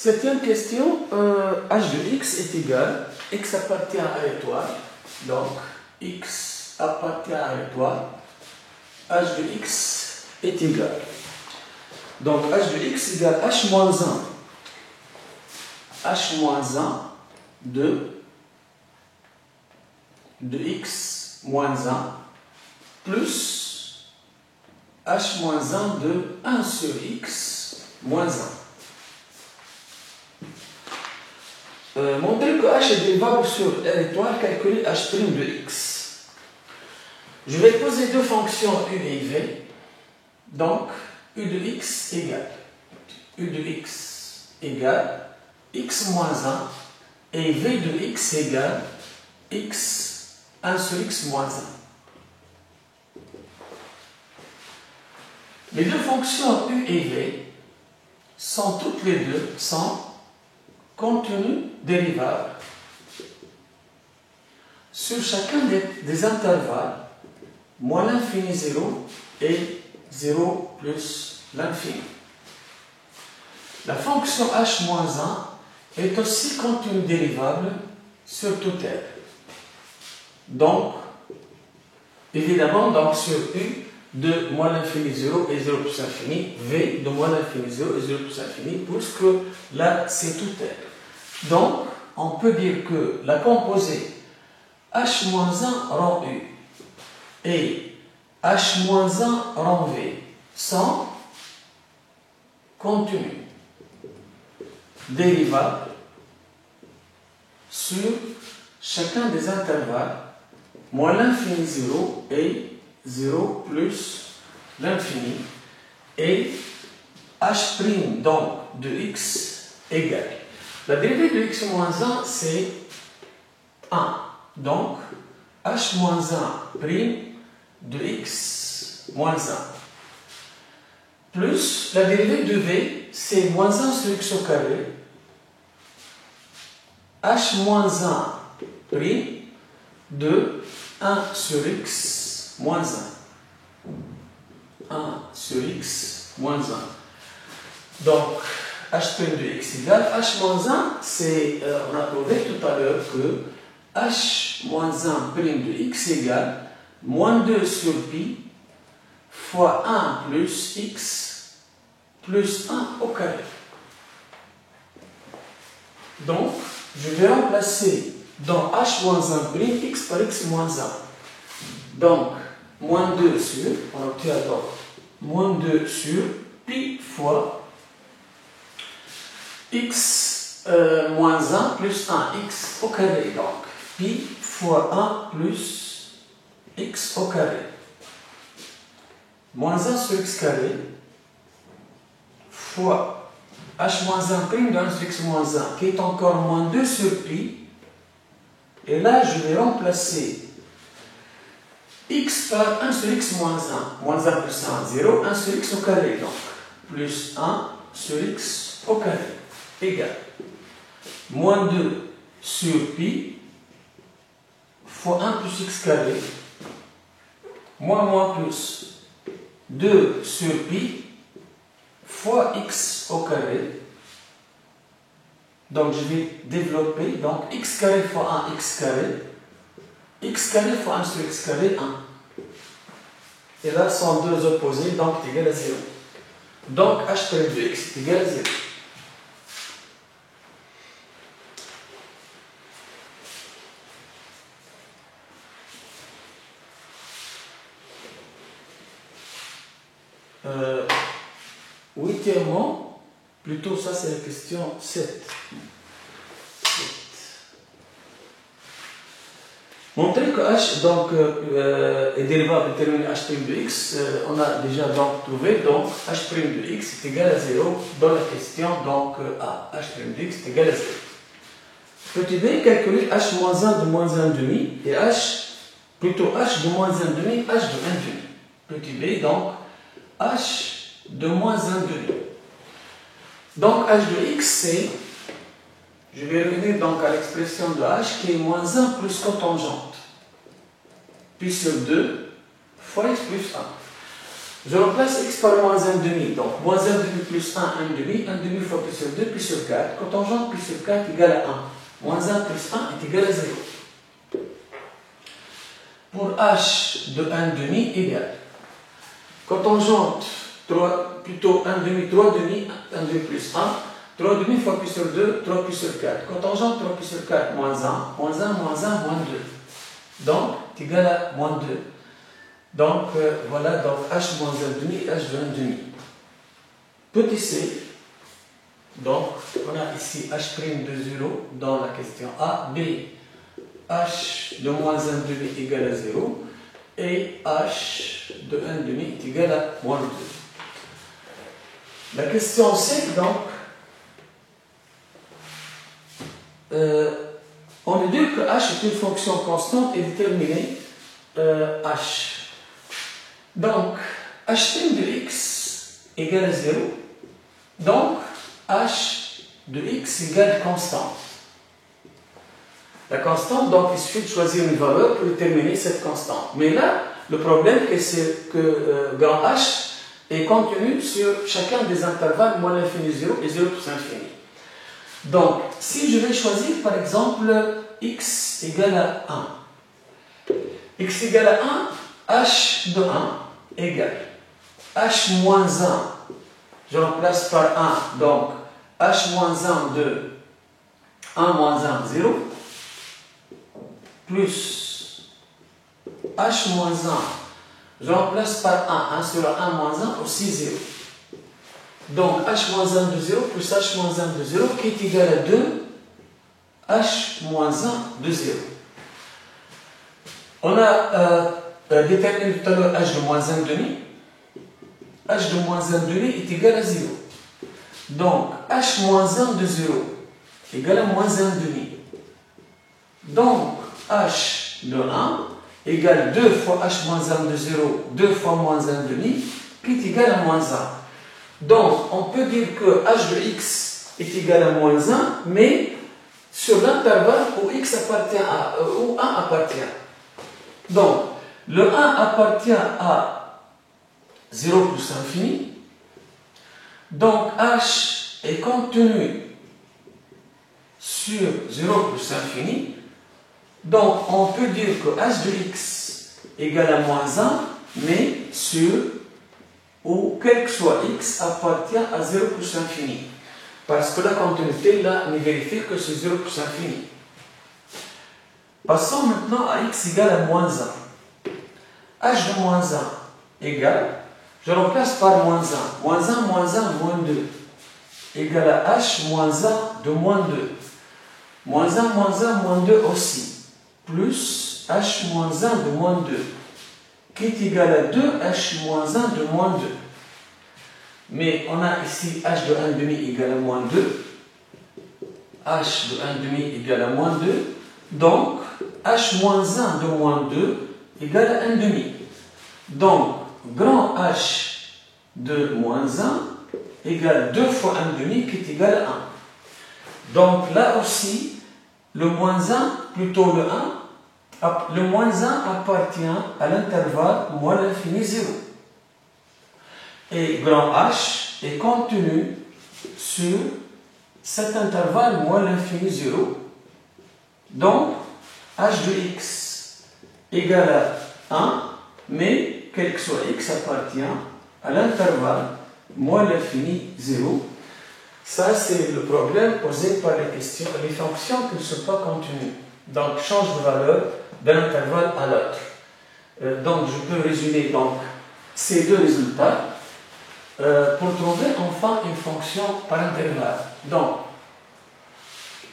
Septième question, h de x est égal, x appartient à l'étoile, donc x appartient à l'étoile, h de x est égal. Donc h de x égale h moins 1, h moins 1 de x moins 1 plus h moins 1 de 1 sur x moins 1. Montrer que h est dérivable sur l'étoile, calculer h' de x. Je vais poser deux fonctions u et v. Donc, u de x égale x moins 1 et v de x égale x 1 sur x moins 1. Les deux fonctions u et v sont toutes les deux contenues dérivables sur chacun des intervalles moins l'infini 0 et 0 plus l'infini. La fonction h moins 1 est aussi contenue dérivable sur toute r. Donc, évidemment, donc sur u de moins l'infini 0 et 0 plus l'infini, v de moins l'infini 0 et 0 plus l'infini, puisque là c'est toute r. Donc, on peut dire que la composée h moins 1 rend u et h moins 1 rend v sont contenues dérivables sur chacun des intervalles moins l'infini 0 et 0 plus l'infini et h' donc de x égale. La dérivée de x moins 1 c'est 1. Donc h moins 1' de x moins 1 plus la dérivée de v c'est moins 1 sur x au carré h moins 1' de 1 sur x moins 1. 1 sur x moins 1. Donc, h' de x égale h moins 1, c'est, on a trouvé tout à l'heure que h moins 1' de x égale moins 2 sur pi fois 1 plus x plus 1 au carré. Donc, je vais remplacer dans h moins 1' x par x moins 1. Donc, moins 2 sur, on obtient alors moins 2 sur pi fois x moins 1 plus 1 x au carré. Donc, pi fois 1 plus x au carré. Moins 1 sur x carré fois h moins 1' de 1 sur x moins 1 qui est encore moins 2 sur pi. Et là, je vais remplacer x par 1 sur x moins 1. Moins 1 plus 1, 0. 1 sur x au carré, donc. Plus 1 sur x au carré. Égal. Moins 2 sur pi fois 1 plus x carré. Moins plus 2 sur pi fois x au carré. Donc, je vais développer. Donc, x carré fois 1, x carré. X carré fois 1 sur x carré, 1. Et là, sont deux opposés, donc c'est égal à 0. Donc, h' de x est égal à 0. Huitièmement, plutôt ça c'est la question 7. Montrer que h donc, est dérivable déterminé h' de x, on a déjà donc trouvé, donc h' de x est égal à 0 dans la question, donc a, h' de x est égal à 0. Petit b, calculer h moins 1 de moins 1 demi et plutôt h de moins 1 demi, h de 1 demi. Petit b, donc h de moins 1 demi. Donc h de x c'est, je vais revenir donc à l'expression de h qui est moins 1 plus cotangente. Puis sur 2 fois x plus 1. Je remplace x par moins 1 demi. Donc, moins 1 demi plus 1 demi. 1 demi fois pi sur 2, pi sur 4. Cotangente pi sur 4 égale à 1. Moins 1 plus 1 est égal à 0. Pour h de 1 demi égale. Cotangente, plutôt 1 demi, 3 demi, 1 demi plus 1. 3 demi fois pi sur 2, 3 pi sur 4. Cotangente 3 pi sur 4, moins 1. Moins 1, moins 1, moins 2. Donc, c'est égal à moins 2. Donc, voilà, donc h moins 1 demi et h de 1 demi. Petit c. Donc, on a ici h' de 0 dans la question A. B. H de moins 1 demi égale à 0 et H de 1 demi est égal à moins 2. La question C, donc, on veut dire que H est une fonction constante et déterminée H. Donc, H' de x égale à 0. Donc, H de x égale constante. La constante, donc, il suffit de choisir une valeur pour déterminer cette constante. Mais là, le problème, c'est que grand H est contenu sur chacun des intervalles moins l'infini 0 et 0 plus infini. Donc, si je vais choisir, par exemple, x égale à 1. X égale à 1, h de 1 égale h moins 1. Je remplace par 1, donc h moins 1 de 1 moins 1, 0. Plus h moins 1, je remplace par 1, 1 sur 1 moins 1, aussi 0. Donc h moins 1 de 0 plus h moins 1 de 0 qui est égal à 2 h moins 1 de 0. On a déterminé tout à l'heure h de moins 1 demi. H de moins 1 demi est égal à 0. Donc h moins 1 de 0 est égal à moins 1 demi. Donc h de 1 égale 2 fois h moins 1 de 0, 2 fois moins 1 demi, qui est égal à moins 1. Donc, on peut dire que h de x est égal à moins 1, mais sur l'intervalle où x appartient à, où 1 appartient. Donc, le 1 appartient à 0 plus infini. Donc, h est contenu sur 0 plus infini. Donc, on peut dire que h de x égale à moins 1, mais sur ou quel que soit x appartient à 0 plus infini. Parce que la continuité, là, on vérifie que c'est 0 plus infini. Passons maintenant à x égale à moins 1. h de moins 1 égale, je remplace par moins 1. Moins 1, moins 1, moins 2. Égale à h moins 1 de moins 2. Moins 1, moins 1, moins 2 aussi. Plus h moins 1 de moins 2. Qui est égal à 2 h moins 1 de moins 2. Mais on a ici h de 1 demi égale à moins 2. H de 1 demi égale à moins 2. Donc, h moins 1 de moins 2 égale à 1 demi. Donc, grand H de moins 1 égale 2 fois 1 demi qui est égal à 1. Donc, là aussi, le moins 1, plutôt le 1, le moins 1 appartient à l'intervalle moins l'infini 0. Et grand H est contenu sur cet intervalle moins l'infini 0. Donc, h de x égale à 1, mais quel que soit x appartient à l'intervalle moins l'infini 0. Ça, c'est le problème posé par les fonctions qui ne sont pas continues. Donc, change de valeur d'un intervalle à l'autre. Donc, je peux résumer donc, ces deux résultats pour trouver enfin une fonction par intervalle. Donc,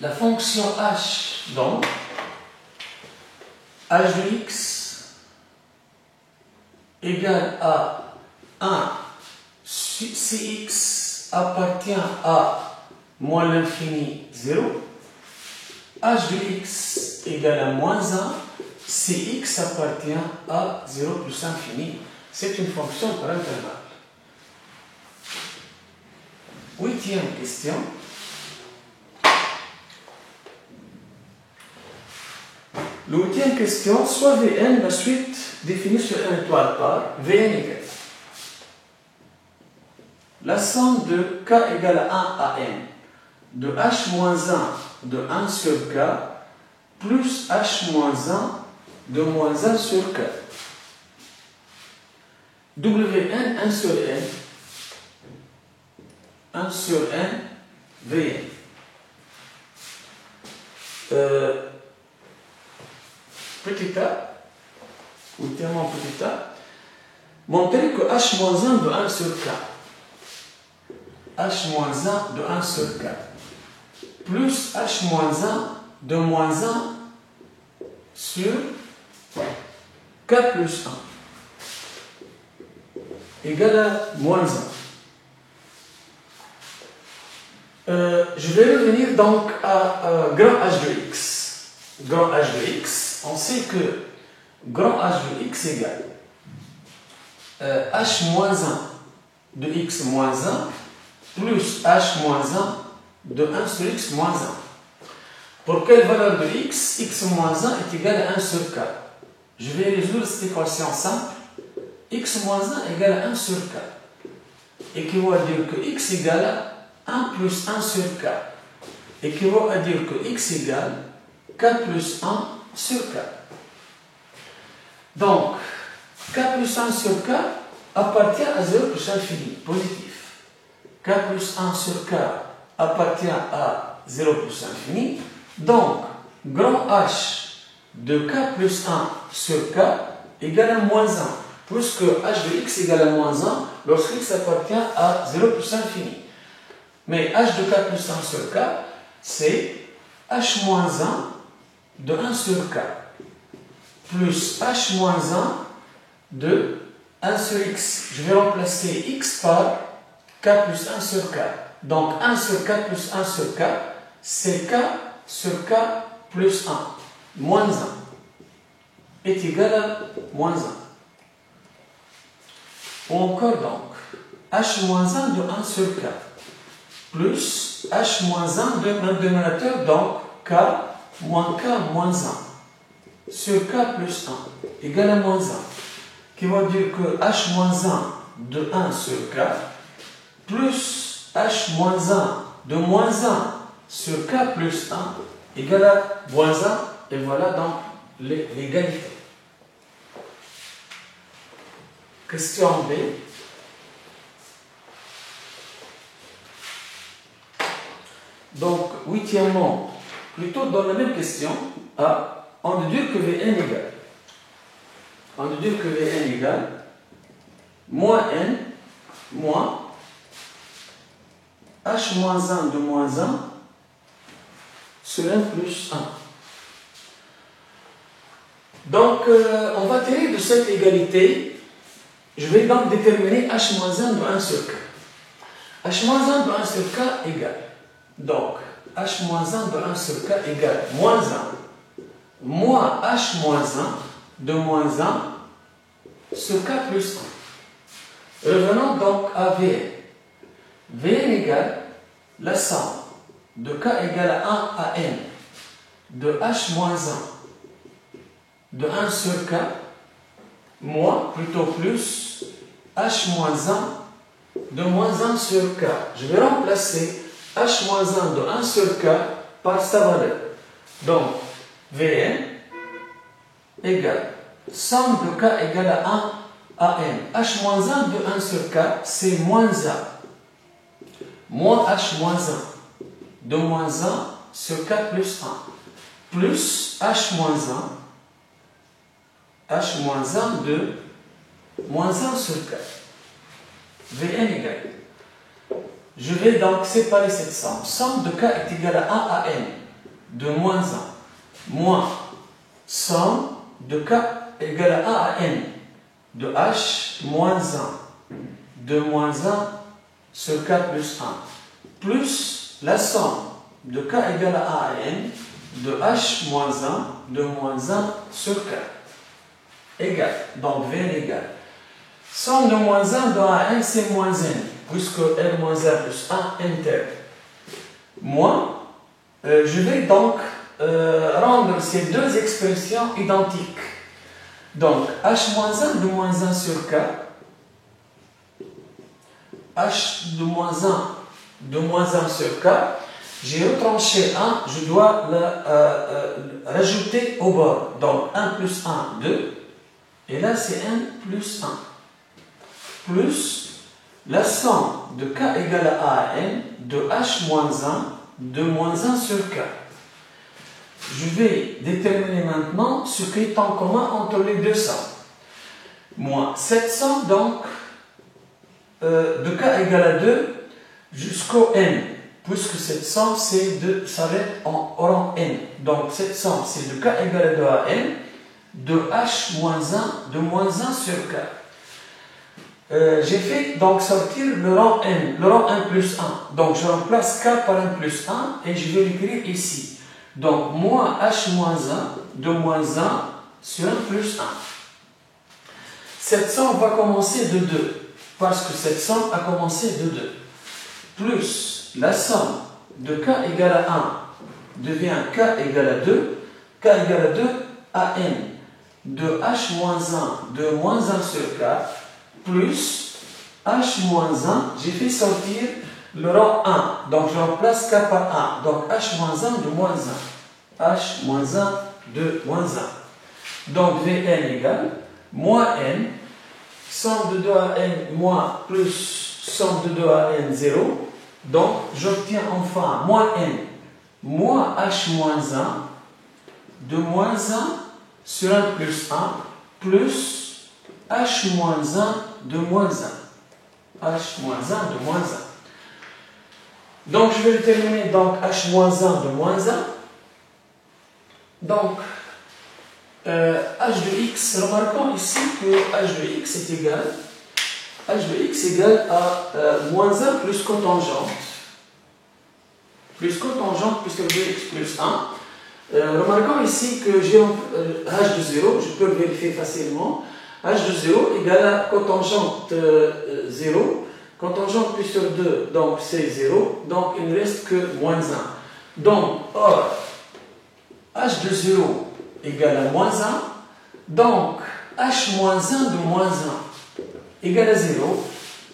la fonction h, donc, h de x égale à 1 si x appartient à moins l'infini 0, h de x égale à moins 1 si x appartient à 0 plus infini. C'est une fonction par intervalle. Huitième question. La huitième question, soit Vn, la suite définie sur 1 étoile par Vn égale. la somme de k égale à 1 à n de h moins 1 de 1 sur k plus h moins 1 de moins 1 sur k. Wn 1 sur n, 1 sur n, Vn. Petit a, ou tellement petit a, montrer que h-1 de 1 sur k, h-1 de 1 sur k, plus h-1 de moins 1 sur k plus 1 égale à moins 1. Je vais revenir donc à grand H de x. Grand H de x, on sait que grand H de x égale h moins 1 de x moins 1 plus h moins 1 de 1 sur x moins 1. Pour quelle valeur de x? X moins 1 est égal à 1 sur k. Je vais résoudre cette équation simple. X moins 1 égale à 1 sur k. Équivaut à dire que x égale à 1 plus 1 sur k. Équivaut à dire que x égale k plus 1 sur k. Donc, k plus 1 sur k appartient à 0 plus infini, positif. K plus 1 sur k appartient à 0 plus infini. Donc, grand H de k plus 1 sur k égale à moins 1, puisque h de x égale à moins 1 lorsque x appartient à 0 plus infini. Mais h de k plus 1 sur k, c'est h moins 1 de 1 sur k, plus h moins 1 de 1 sur x. Je vais remplacer x par k plus 1 sur k. Donc 1 sur k plus 1 sur k, c'est k sur k plus 1. Moins 1 est égal à moins 1. Ou encore donc, h moins 1 de 1 sur k, plus h moins 1 de même dénominateur, donc k moins k moins 1 sur k plus 1 égale à moins 1, qui va dire que h moins 1 de 1 sur k plus h moins 1 de moins 1 sur k plus 1 égale à moins 1, et voilà donc l'égalité. Question B. Donc, huitièmement, plutôt dans la même question, A, on déduit que Vn égale. On déduit que Vn égale moins n moins h moins 1 de moins 1 sur n plus 1. Donc, on va tirer de cette égalité. Je vais donc déterminer h moins 1 de 1 sur k. h moins 1 de 1 sur k égale. Donc, h moins 1 de 1 sur k égale moins 1 moins h moins 1 de moins 1 sur k plus 1. Revenons donc à Vn. Vn égale la somme de k égale à 1 à n de h moins 1 de 1 sur k moins, plutôt plus, h moins 1 de moins 1 sur k. Je vais remplacer h moins 1 de 1 sur k par sa valeur. Donc, Vn égale somme de k égale à 1 à n. h moins 1 de 1 sur k, c'est moins 1. Moins h moins 1 de moins 1 sur k plus 1. Plus h moins 1 de moins 1 sur k. Vn égale. Je vais donc séparer cette somme. Somme de k est égale à 1 à n de moins 1 moins somme de k égale à 1 à n de h moins 1 de moins 1 sur k plus 1 plus la somme de k égale à 1 à n de h moins 1 de moins 1 sur k égale. Donc Vn égale. Somme de moins 1 de 1 à n, c'est moins n, puisque n moins 1 plus 1 interne. Moins, je vais donc rendre ces deux expressions identiques. Donc h moins 1 de moins 1 sur k h de moins 1 sur k, j'ai retranché 1, je dois rajouter au bord. Donc 1 plus 1, 2, et là c'est 1 plus 1, plus la somme de k égale à n de h moins 1 de moins 1 sur k. Je vais déterminer maintenant ce qui est en commun entre les deux sommes. Moins 700, donc, de k égale à 2 jusqu'au n, puisque cette somme s'arrête en rang n. Donc, cette somme, c'est de k égale à 2 à n, de h moins 1 de moins 1 sur k. J'ai fait donc sortir le rang n, le rang 1 plus 1. Donc, je remplace k par 1 plus 1 et je vais l'écrire ici. Donc, moins h moins 1 de moins 1 sur 1 plus 1. Cette somme va commencer de 2, parce que cette somme a commencé de 2. Plus la somme de k égale à 1 devient k égale à 2, k égale à 2 à n de h moins 1 de moins 1 sur k, plus h moins 1, j'ai fait sortir le rang 1, donc je remplace k par 1, donc h moins 1 de moins 1, h moins 1 de moins 1. Donc Vn égale moins n, somme de 2 à n moins plus somme de 2 à n 0, donc j'obtiens enfin moins n moins h moins 1 de moins 1 sur 1 plus 1 plus h moins 1 de moins 1. h moins 1 de moins 1. Donc je vais déterminer donc h moins 1 de moins 1. Donc h de x, remarquons ici que h de x est égal à moins 1 plus cotangente. Plus cotangente puisque h de x plus 1. Remarquons ici que j'ai h de 0, je peux le vérifier facilement. h de 0 égale à cotangente 0. Cotangente plus sur 2, donc c'est 0. Donc il ne reste que moins 1. Donc, or, h de 0 égale à moins 1. Donc, h moins 1 de moins 1 égale à 0.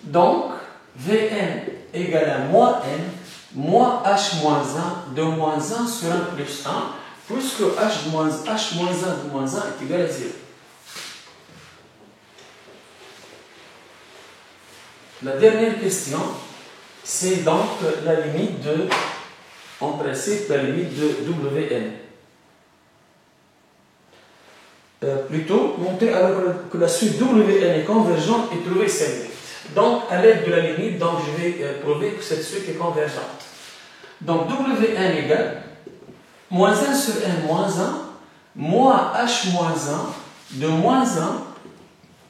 Donc, Vn égale à moins n moins h moins 1 de moins 1 sur 1 plus 1, puisque h moins 1 de moins 1 est égal à 0. La dernière question, c'est donc la limite de, en principe, la limite de Wn. Plutôt, montrer alors que la suite Wn est convergente et trouver sa limite. Donc, à l'aide de la limite, donc, je vais prouver que cette suite est convergente. Donc, Wn égale moins 1 sur n moins 1 moins h moins 1 de moins 1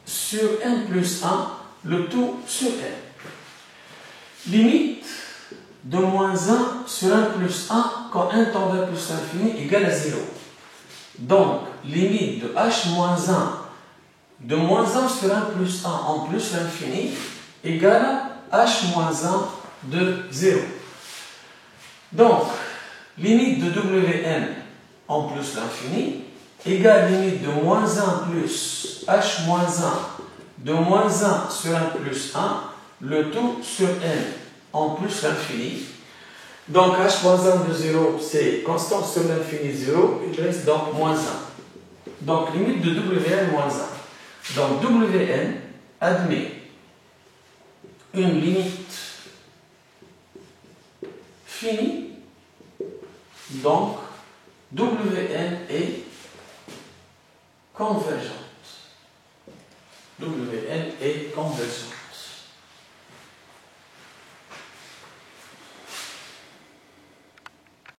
sur n plus 1, le tout sur n. Limite de moins 1 sur 1 plus 1 quand n tend vers plus l'infini égale à 0. Donc, limite de h moins 1 de moins 1 sur 1 plus 1 en plus l'infini égale à h moins 1 de 0. Donc, limite de Wn en plus l'infini égale limite de moins 1 plus h moins 1 de moins 1 sur 1 plus 1, le tout sur n en plus l'infini. Donc h moins 1 de 0, c'est constante sur l'infini 0, il reste donc moins 1. Donc limite de Wn moins 1. Donc Wn admet une limite finie, donc Wn est convergente. Wn est convergente.